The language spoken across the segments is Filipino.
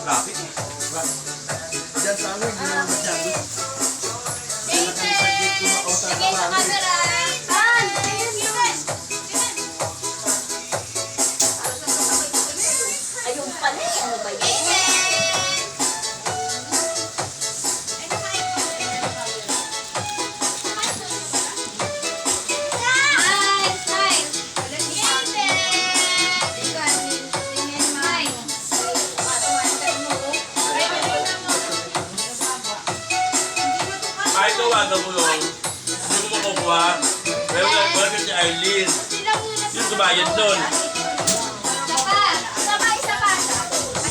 Traffic eh. Diyan sa amin, hindi naman masyado. Sige sa camera. Ayun pala eh. Ano ba yun? Kahit tawagan mo yun, hindi mo makukuha. Pero wala si Eileen. Yung kumayan doon.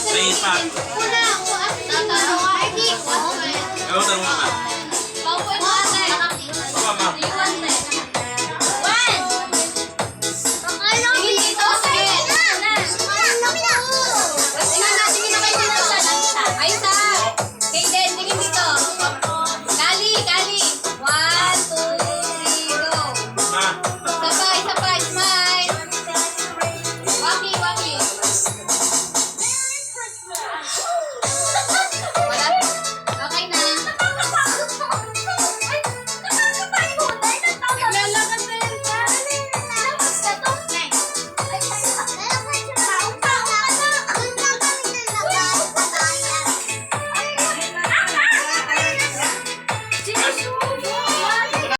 Sa ipa. Ewan, tanong mo